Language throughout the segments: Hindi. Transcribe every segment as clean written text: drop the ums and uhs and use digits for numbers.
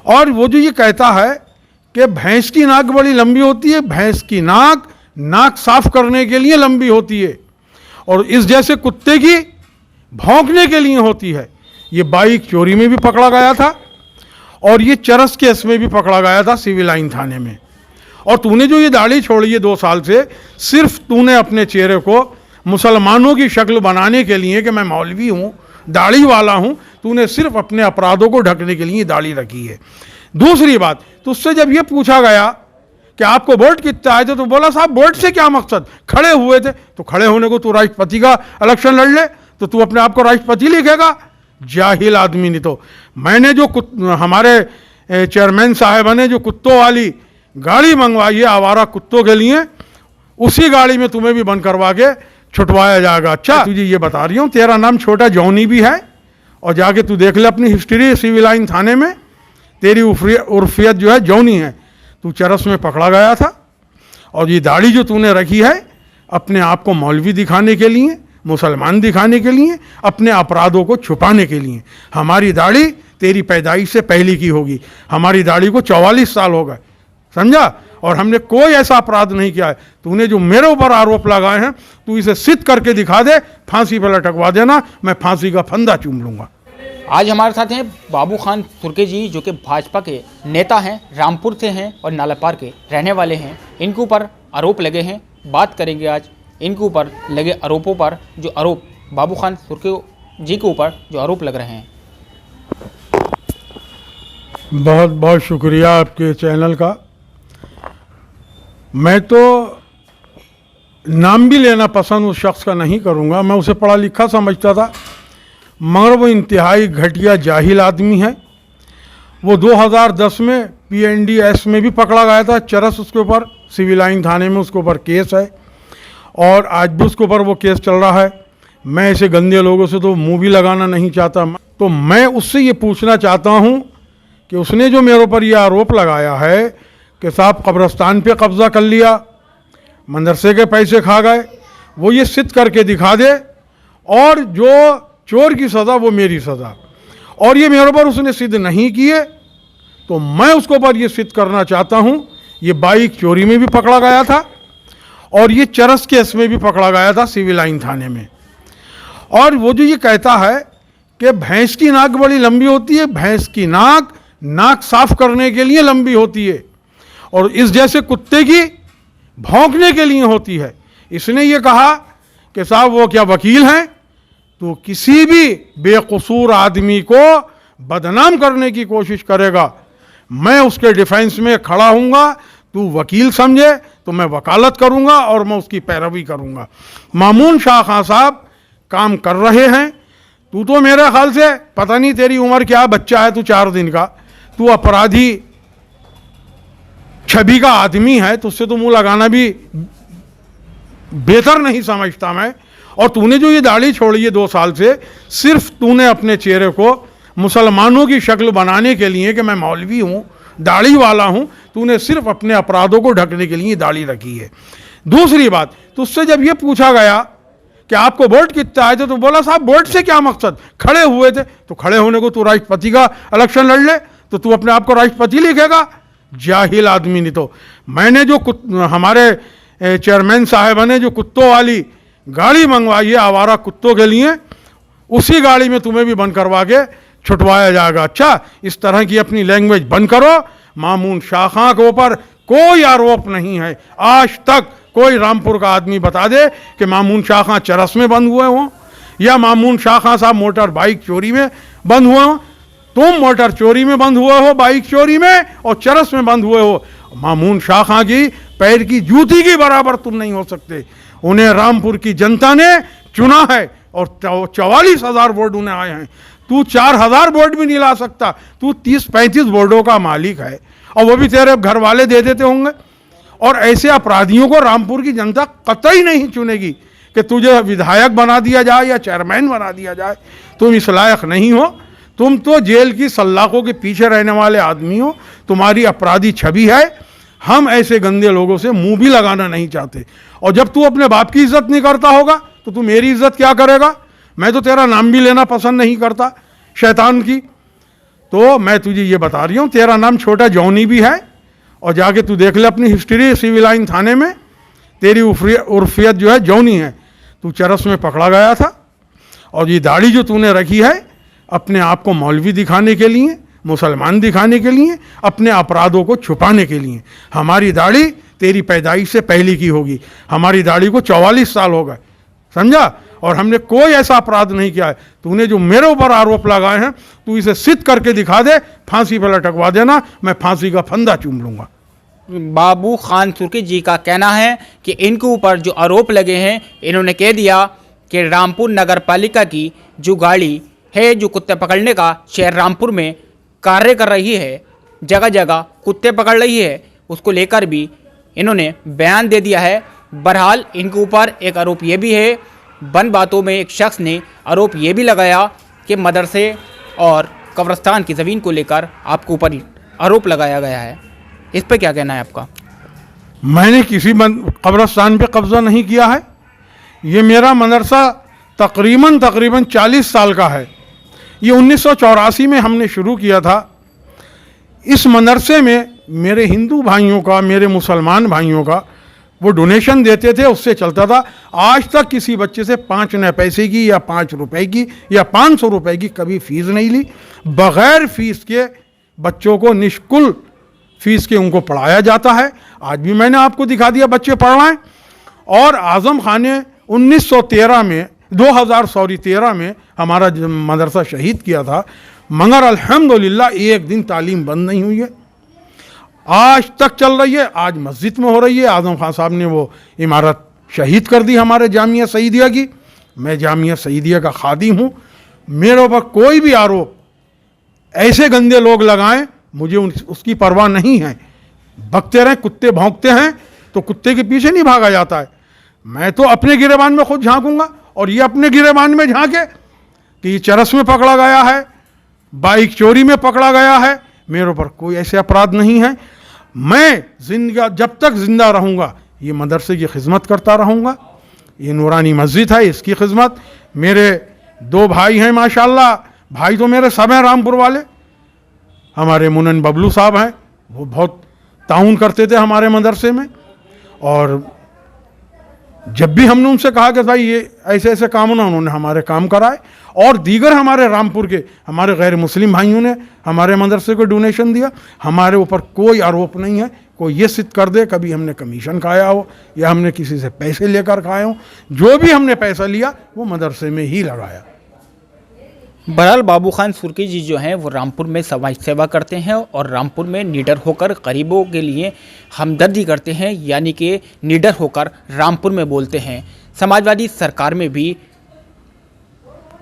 और वो जो ये कहता है कि भैंस की नाक बड़ी लंबी होती है, भैंस की नाक साफ करने के लिए लंबी होती है और इस जैसे कुत्ते की भौंकने के लिए होती है। ये बाइक चोरी में भी पकड़ा गया था और ये चरस केस में भी पकड़ा गया था सिविल लाइन थाने में। और तूने जो ये दाढ़ी छोड़ी है 2 साल से, सिर्फ तूने अपने चेहरे को मुसलमानों की शक्ल बनाने के लिए कि मैं मौलवी हूँ, दाढ़ी वाला हूँ, तूने सिर्फ अपने अपराधों को ढकने के लिए दाढ़ी रखी है। दूसरी बात, तुझसे जब ये पूछा गया कि आपको वोट कितना आए थे तो बोला साहब वोट से क्या मकसद, खड़े हुए थे। तो खड़े होने को तू राष्ट्रपति का इलेक्शन लड़ ले तो तू अपने आप को राष्ट्रपति लिखेगा? जाहिल आदमी। नहीं तो मैंने जो हमारे चेयरमैन साहब ने जो कुत्तों वाली गाड़ी मंगवाई है आवारा कुत्तों के लिए, उसी गाड़ी में तुम्हें भी बंद करवा के छुटवाया जाएगा। अच्छा, तुझे ये बता रही हूँ, तेरा नाम छोटा जॉनी भी है और जाके तू देख ले अपनी हिस्ट्री सिविल लाइन थाने में, तेरी उर्फियत जो है जॉनी है। तू चरस में पकड़ा गया था और ये दाढ़ी जो तूने रखी है अपने आप को मौलवी दिखाने के लिए, मुसलमान दिखाने के लिए, अपने अपराधों को छुपाने के लिए। हमारी दाढ़ी तेरी पैदाइश से पहले की होगी, हमारी दाढ़ी को 44 साल हो गए, समझा? और हमने कोई ऐसा अपराध नहीं किया है। तूने जो मेरे ऊपर आरोप लगाए हैं तू इसे सिद्ध करके दिखा दे, फांसी पर लटकवा देना, मैं फांसी का फंदा चूम लूंगा। आज हमारे साथ हैं बाबू खान सुर्के जी, जो कि भाजपा के नेता हैं, रामपुर से हैं और नालापार के रहने वाले हैं। इनके ऊपर आरोप लगे हैं, बात करेंगे आज इनके ऊपर लगे आरोपों पर, जो आरोप बाबू खान सुर्के जी के ऊपर जो आरोप लग रहे हैं। बहुत बहुत शुक्रिया आपके चैनल का। मैं तो नाम भी लेना पसंद उस शख्स का नहीं करूंगा, मैं उसे पढ़ा लिखा समझता था, मगर वो इंतहाई घटिया जाहिल आदमी है। वो 2010 में PNDS में भी पकड़ा गया था, चरस उसके ऊपर सिविल लाइन थाने में उसके ऊपर केस है और आज भी उसके ऊपर वो केस चल रहा है। मैं ऐसे गंदे लोगों से तो मुंह भी लगाना नहीं चाहता। तो मैं उससे ये पूछना चाहता हूँ कि उसने जो मेरे ऊपर ये आरोप लगाया है कि साहब कब्रिस्तान पे कब्ज़ा कर लिया, मदरसे के पैसे खा गए, वो ये सिद्ध करके दिखा दे और जो चोर की सज़ा वो मेरी सज़ा। और ये मेरे ऊपर उसने सिद्ध नहीं किए तो मैं उसके ऊपर ये सिद्ध करना चाहता हूँ। ये बाइक चोरी में भी पकड़ा गया था और ये चरस केस में भी पकड़ा गया था सिविल लाइन थाने में। और वो जो ये कहता है कि भैंस की नाक बड़ी लंबी होती है, भैंस की नाक साफ करने के लिए लंबी होती है और इस जैसे कुत्ते की भौंकने के लिए होती है। इसने ये कहा कि साहब वो क्या वकील हैं, तो किसी भी बेकसूर आदमी को बदनाम करने की कोशिश करेगा मैं उसके डिफेंस में खड़ा हूँगा। तू वकील समझे तो मैं वकालत करूँगा और मैं उसकी पैरवी करूँगा। मामून शाह खां साहब काम कर रहे हैं। तू तो मेरे ख्याल से पता नहीं तेरी उम्र क्या, बच्चा है तू 4 दिन का, तू अपराधी छवि का आदमी है, तुझसे तो मुंह लगाना भी बेहतर नहीं समझता मैं। और तूने जो ये दाढ़ी छोड़ी है 2 साल से, सिर्फ तूने अपने चेहरे को मुसलमानों की शक्ल बनाने के लिए कि मैं मौलवी हूँ, दाढ़ी वाला हूँ, तूने सिर्फ अपने अपराधों को ढकने के लिए दाढ़ी रखी है। दूसरी बात, तुझसे जब ये पूछा गया कि आपको वोट कितना आए थे तो बोला साहब वोट से क्या मकसद, खड़े हुए थे। तो खड़े होने को तू राष्ट्रपति का इलेक्शन लड़ ले तो तू अपने आप को राष्ट्रपति लिखेगा? जाहिल आदमी। नहीं तो मैंने जो हमारे चेयरमैन साहब ने जो कुत्तों वाली गाड़ी मंगवाई है आवारा कुत्तों के लिए, उसी गाड़ी में तुम्हें भी बंद करवा के छुटवाया जाएगा। अच्छा, इस तरह की अपनी लैंग्वेज बंद करो। मामून शाह खां के ऊपर कोई आरोप नहीं है। आज तक कोई रामपुर का आदमी बता दे कि मामून शाह खां चरस में बंद हुए हों या मामून शाह खां साहब मोटर बाइक चोरी में बंद हुए हों। तुम मोटर चोरी में बंद हुए हो, बाइक चोरी में, और चरस में बंद हुए हो। मामून शाह खां की पैर की जूती के बराबर तुम नहीं हो सकते। उन्हें रामपुर की जनता ने चुना है और 44,000 वोट उन्हें आए हैं। तू 4,000 वोट भी नहीं ला सकता। तू 30-35 वोटों का मालिक है और वो भी तेरे घर वाले दे देते होंगे। और ऐसे अपराधियों को रामपुर की जनता कतई नहीं चुनेगी कि तुझे विधायक बना दिया जाए या चेयरमैन बना दिया जाए। तुम इस लायक नहीं हो। तुम तो जेल की सलाखों के पीछे रहने वाले आदमी हो। तुम्हारी अपराधी छवि है। हम ऐसे गंदे लोगों से मुंह भी लगाना नहीं चाहते। और जब तू अपने बाप की इज्जत नहीं करता होगा तो तू मेरी इज्जत क्या करेगा? मैं तो तेरा नाम भी लेना पसंद नहीं करता, शैतान की। तो मैं तुझे ये बता रही हूँ, तेरा नाम छोटा जौनी भी है, और जाके तू देख ले अपनी हिस्ट्री सिविल लाइन थाने में, तेरी उर्फियत जो है जौनी है। तू चरस में पकड़ा गया था, और ये दाढ़ी जो तूने रखी है अपने आप को मौलवी दिखाने के लिए, मुसलमान दिखाने के लिए, अपने अपराधों को छुपाने के लिए। हमारी दाढ़ी तेरी पैदाइश से पहले की होगी, हमारी दाढ़ी को 44 साल हो गए, समझा, और हमने कोई ऐसा अपराध नहीं किया है। तूने जो मेरे ऊपर आरोप लगाए हैं, तू इसे सिद्ध करके दिखा दे, फांसी पर लटकवा देना, मैं फांसी का फंदा चूम लूंगा। बाबू खान तुर्की जी का कहना है कि इनके ऊपर जो आरोप लगे हैं, इन्होंने कह दिया कि रामपुर नगर पालिका की जो गाड़ी है जो कुत्ते पकड़ने का शहर रामपुर में कार्य कर रही है, जगह जगह कुत्ते पकड़ रही है, उसको लेकर भी इन्होंने बयान दे दिया है। बहरहाल इनके ऊपर एक आरोप ये भी है, बन बातों में एक शख्स ने आरोप ये भी लगाया कि मदरसे और कब्रस्तान की ज़मीन को लेकर आपके ऊपर आरोप लगाया गया है। इस पर क्या कहना है आपका? मैंने किसी कब्रस्तान पे कब्ज़ा नहीं किया है। ये मेरा मदरसा तकरीबन 40 साल का है। ये 1984 में हमने शुरू किया था। इस मदरसे में मेरे हिंदू भाइयों का, मेरे मुसलमान भाइयों का वो डोनेशन देते थे, उससे चलता था। आज तक किसी बच्चे से 5 न पैसे की या 5 रुपए की या 500 रुपए की कभी फ़ीस नहीं ली। बग़ैर फ़ीस के बच्चों को निःशुल्क फ़ीस के उनको पढ़ाया जाता है। आज भी मैंने आपको दिखा दिया बच्चे पढ़ रहे हैं। और आज़म खान ने 2013 में हमारा मदरसा शहीद किया था, मगर अल्हम्दुलिल्लाह एक दिन तालीम बंद नहीं हुई है, आज तक चल रही है। आज मस्जिद में हो रही है। आज़म खान साहब ने वो इमारत शहीद कर दी हमारे जामिया सईदिया की। मैं जामिया सईदिया का खादिम हूँ। मेरे ऊपर कोई भी आरोप ऐसे गंदे लोग लगाएं, मुझे उसकी परवाह नहीं है। भगते रहें, कुत्ते भौंकते हैं तो कुत्ते के पीछे नहीं भागा जाता है। मैं तो अपने गिरेबान में खुद झांकूंगा, और ये अपने गिरेबान में झांके कि ये चरस में पकड़ा गया है, बाइक चोरी में पकड़ा गया है। मेरे ऊपर कोई ऐसे अपराध नहीं है। मैं जब तक जिंदा रहूँगा ये मदरसे की खिदमत करता रहूँगा। ये नूरानी मस्जिद है, इसकी खिदमत। मेरे 2 भाई हैं माशाल्लाह, भाई तो मेरे सब हैं रामपुर वाले। हमारे मुनन बबलू साहब हैं, वो बहुत ताउन करते थे हमारे मदरसे में, और जब भी हमने उनसे कहा कि भाई ये ऐसे ऐसे काम ना, उन्होंने हमारे काम कराए। और दीगर हमारे रामपुर के हमारे गैर मुस्लिम भाइयों ने हमारे मदरसे को डोनेशन दिया। हमारे ऊपर कोई आरोप नहीं है। कोई ये सिद्ध कर दे कभी हमने कमीशन खाया हो या हमने किसी से पैसे लेकर खाए हो। जो भी हमने पैसा लिया वो मदरसे में ही लगाया। बहरहाल बाबू खान तुर्की जी जो हैं वो रामपुर में समाज सेवा करते हैं और रामपुर में निडर होकर गरीबों के लिए हमदर्दी करते हैं, यानी कि निडर होकर रामपुर में बोलते हैं। समाजवादी सरकार में भी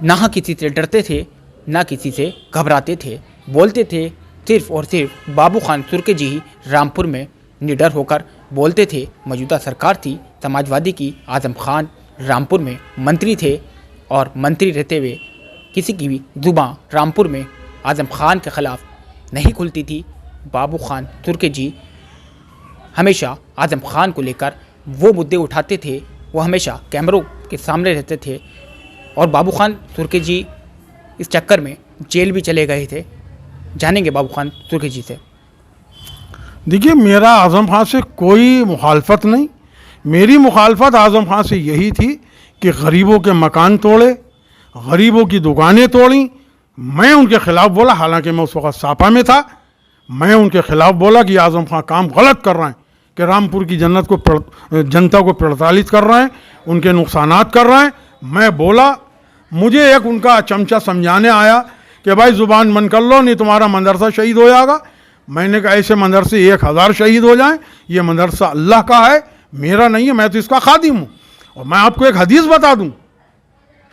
ना किसी से डरते थे, ना किसी से घबराते थे, बोलते थे सिर्फ और सिर्फ बाबू खान तुर्की जी ही रामपुर में निडर होकर बोलते थे। मौजूदा सरकार थी समाजवादी की, आज़म खान रामपुर में मंत्री थे, और मंत्री रहते हुए किसी की भी जुबान रामपुर में आज़म खान के ख़िलाफ़ नहीं खुलती थी। बाबू खान तुर्की जी हमेशा आज़म खान को लेकर वो मुद्दे उठाते थे, वो हमेशा कैमरों के सामने रहते थे। और बाबू खान तुर्की जी इस चक्कर में जेल भी चले गए थे। जानेंगे बाबू खान तुर्की जी से। देखिए, मेरा आज़म खान से कोई मुखालफत नहीं। मेरी मुखालफत आज़म खान से यही थी कि गरीबों के मकान तोड़े, गरीबों की दुकानें तोड़ी। मैं उनके ख़िलाफ़ बोला, हालांकि मैं उस वक्त सापा में था। मैं उनके ख़िलाफ़ बोला कि आज़म खान काम गलत कर रहे हैं, कि रामपुर की जनता को प्रताड़ित कर रहे हैं, उनके नुकसानात कर रहे हैं। मैं बोला, मुझे एक उनका चमचा समझाने आया कि भाई ज़ुबान बंद कर लो, नहीं तुम्हारा मदरसा शहीद हो जाएगा। मैंने कहा ऐसे मदरसे 1000 शहीद हो जाएं, ये मदरसा अल्लाह का है, मेरा नहीं है, मैं तो इसका खादिम हूँ। और मैं आपको एक हदीस बता दूँ,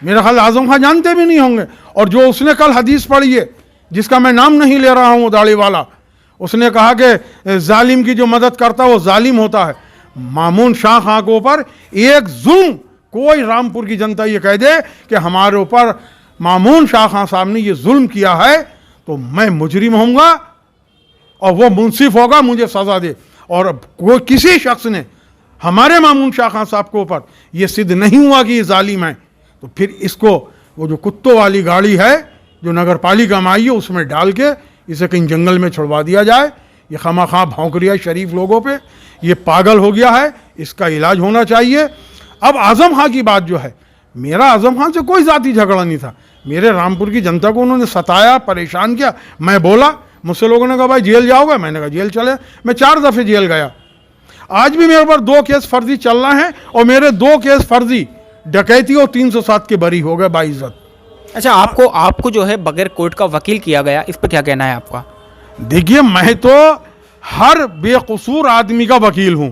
मेरा ख्याल आज़म खान जानते भी नहीं होंगे, और जो उसने कल हदीस पढ़ी है, जिसका मैं नाम नहीं ले रहा हूँ, दाढ़ी वाला, उसने कहा कि जालिम की जो मदद करता है वो जालिम होता है। मामून शाह खां के ऊपर एक जुल्म, कोई रामपुर की जनता ये कह दे कि हमारे ऊपर मामून शाह खां साहब ने ये जुल्म किया है, तो मैं मुजरिम होऊंगा और वो मुंसिफ होगा, मुझे सज़ा दे। और कोई किसी शख्स ने हमारे मामून शाह खां साहब के ऊपर ये सिद्ध नहीं हुआ कि ये जालिम है, तो फिर इसको वो जो कुत्तों वाली गाड़ी है, जो नगर पालिका में आई है उसमें डाल के इसे कहीं जंगल में छुड़वा दिया जाए। ये खामा भौंक रहा है शरीफ लोगों पे, ये पागल हो गया है, इसका इलाज होना चाहिए। अब आज़म खां की बात जो है, मेरा आज़म खां से कोई ज़ाती झगड़ा नहीं था। मेरे रामपुर की जनता को उन्होंने सताया, परेशान किया। मैं बोला, मुझसे लोगों ने कहा भाई जेल जाओगे, मैंने कहा जेल चले। मैं 4 दफ़े जेल गया। आज भी मेरे पर 2 केस फर्जी चल रहे हैं और मेरे 2 केस फर्जी डकैती और 307 के बरी हो गए बाइज्जत। अच्छा, आपको जो है बगैर कोर्ट का वकील किया गया, इस पर क्या कहना है आपका? देखिए, मैं तो हर बेकसूर आदमी का वकील हूं।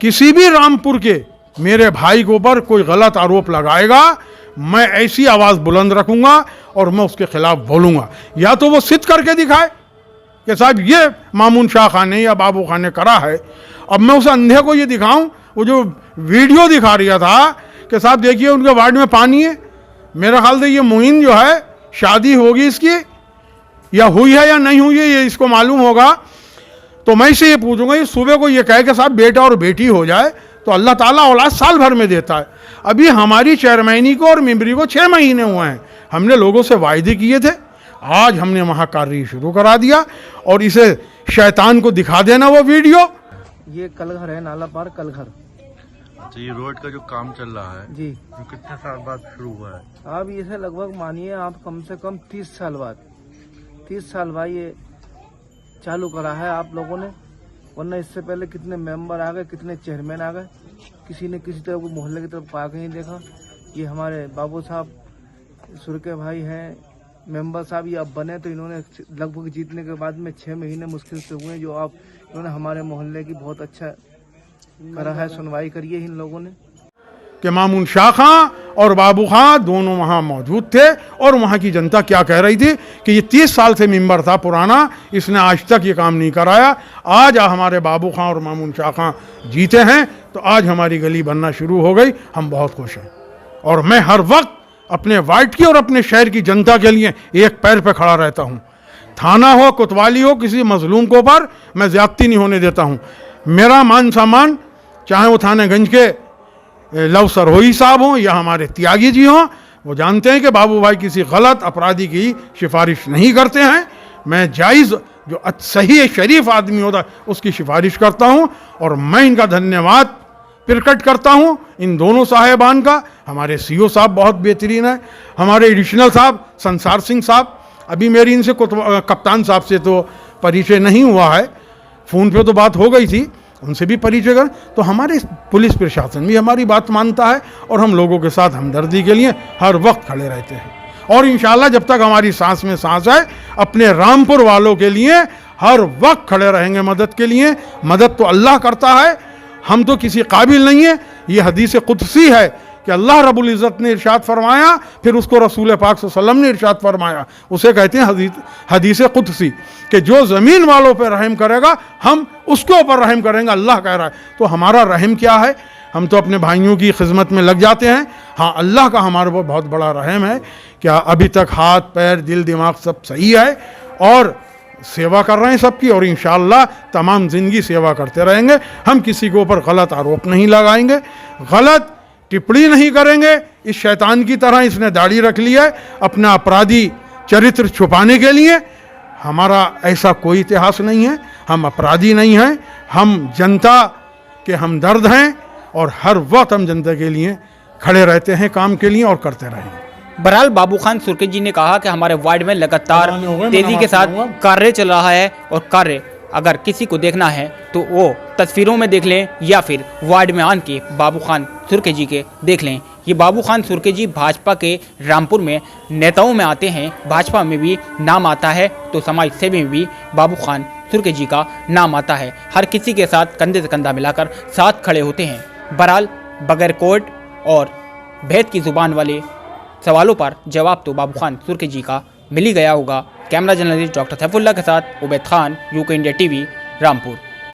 किसी भी रामपुर के मेरे भाई के ऊपर कोई गलत आरोप लगाएगा, मैं ऐसी आवाज़ बुलंद रखूंगा और मैं उसके खिलाफ बोलूंगा। या तो वो सिद्ध करके दिखाए कि साहब ये मामून शाह खान ने या बाबू खान ने करा है। अब मैं उस अंधे को ये दिखाऊं, वो जो वीडियो दिखा रहा था कि साहब देखिए उनके वार्ड में पानी है। मेरा ख्याल से ये मुहिम जो है, शादी होगी इसकी या हुई है या नहीं हुई है, ये इसको मालूम होगा। तो मैं इसे ये पूछूंगा, ये सुबह को ये कहे कि साहब बेटा और बेटी हो जाए तो अल्लाह ताला औलाद साल भर में देता है। अभी हमारी चेयरमैनी को और मेंबरी को 6 महीने हुए हैं। हमने लोगों से वायदे किए थे, आज हमने वहाँ कार्य शुरू करा दिया और इसे शैतान को दिखा देना वो वीडियो। ये कलघर है, नाला पार कलघर। तो ये रोड का जो काम चल रहा है जी, जो कितने साल बाद शुरू हुआ है? आप इसे लगभग मानिए आप कम से कम 30 साल बाद ये चालू करा है आप लोगों ने। वरना इससे पहले कितने मेंबर आ गए, कितने चेयरमैन आ गए, किसी ने किसी तरह को मोहल्ले की तरफ आके नहीं देखा। ये हमारे बाबू साहब सुरके भाई हैं, मेंबर साहब ये अब बने, तो इन्होंने लगभग जीतने के बाद में 6 महीने मुश्किल से हुए, जो आप इन्होंने हमारे मोहल्ले की बहुत अच्छा करा है। सुनवाई करिए इन लोगों ने कि मामून शाह खां और बाबू खां दोनों वहाँ मौजूद थे और वहाँ की जनता क्या कह रही थी कि ये 30 साल से मेंबर था पुराना, इसने आज तक ये काम नहीं कराया। आज हमारे बाबू खां और मामून शाह खां जीते हैं तो आज हमारी गली बनना शुरू हो गई। हम बहुत खुश हैं और मैं हर वक्त अपने वार्ड की और अपने शहर की जनता के लिए एक पैर पर खड़ा रहता हूँ। थाना हो, कोतवाली हो, किसी मजलूम को पर मैं ज्यादती नहीं होने देता हूँ। मेरा मान सम्मान, चाहे वो थानेगंज के लव सरहोई साहब हों या हमारे त्यागी जी हों, वो जानते हैं कि बाबू भाई किसी गलत अपराधी की सिफारिश नहीं करते हैं। मैं जायज़ जो सही शरीफ आदमी होता है उसकी सिफारिश करता हूँ और मैं इनका धन्यवाद प्रकट करता हूँ इन दोनों साहेबान का। हमारे सीओ साहब बहुत बेहतरीन है, हमारे एडिशनल साहब संसार सिंह साहब, अभी मेरी इनसे कप्तान साहब से तो परिचय नहीं हुआ है, फ़ोन पे तो बात हो गई थी, उनसे भी परिचय कर। तो हमारे पुलिस प्रशासन भी हमारी बात मानता है और हम लोगों के साथ हमदर्दी के लिए हर वक्त खड़े रहते हैं। और इंशाल्लाह जब तक हमारी सांस में सांस है, अपने रामपुर वालों के लिए हर वक्त खड़े रहेंगे मदद के लिए। मदद तो अल्लाह करता है, हम तो किसी काबिल नहीं है। ये हदीस कुदसी है कि अल्लाह रब्बुल इज़्ज़त ने इरशाद फरमाया, फिर उसको रसूल पाक सल्लल्लाहु अलैहि वसल्लम ने इरशाद फरमाया। उसे कहते हैं हदीस कुदसी कि जो ज़मीन वालों पर रहम करेगा हम उसके ऊपर रहम करेंगे, अल्लाह कह रहा है। तो हमारा रहम क्या है, हम तो अपने भाइयों की खिदमत में लग जाते हैं। हाँ, अल्लाह का हमारे ऊपर बहुत बड़ा रहम है क्या अभी तक हाथ पैर दिल दिमाग सब सही है और सेवा कर रहे हैं सबकी, और इंशाअल्लाह तमाम ज़िंदगी सेवा करते रहेंगे। हम किसी के ऊपर गलत आरोप नहीं लगाएंगे, गलत टिप्पणी नहीं करेंगे। इस शैतान की तरह इसने दाढ़ी रख ली है अपना अपराधी चरित्र छुपाने के लिए। हमारा ऐसा कोई इतिहास नहीं है, हम अपराधी नहीं हैं, हम जनता के हमदर्द हैं और हर वक्त हम जनता के लिए खड़े रहते हैं काम के लिए और करते रहेंगे। बहरहाल बाबू खान सुर्के जी ने कहा कि हमारे वार्ड में लगातार तेजी के साथ कार्य चल रहा है और कार्य अगर किसी को देखना है तो वो तस्वीरों में देख लें या फिर वार्ड में आन के बाबू खान सुर्के जी के देख लें। ये बाबू खान सुर्के जी भाजपा के रामपुर में नेताओं में आते हैं, भाजपा में भी नाम आता है तो समाज सेवी में भी बाबू खान सुर्के जी का नाम आता है। हर किसी के साथ कंधे से कंधा मिलाकर साथ खड़े होते हैं। बहरहाल बगैर कोर्ट और भेद की ज़ुबान वाले सवालों पर जवाब तो बाबू खान सुर्के जी का मिल ही गया होगा। कैमरा जर्नलिस्ट डॉक्टर सैफुल्लाह के साथ Ubaid Khan, UK India TV, Rampur.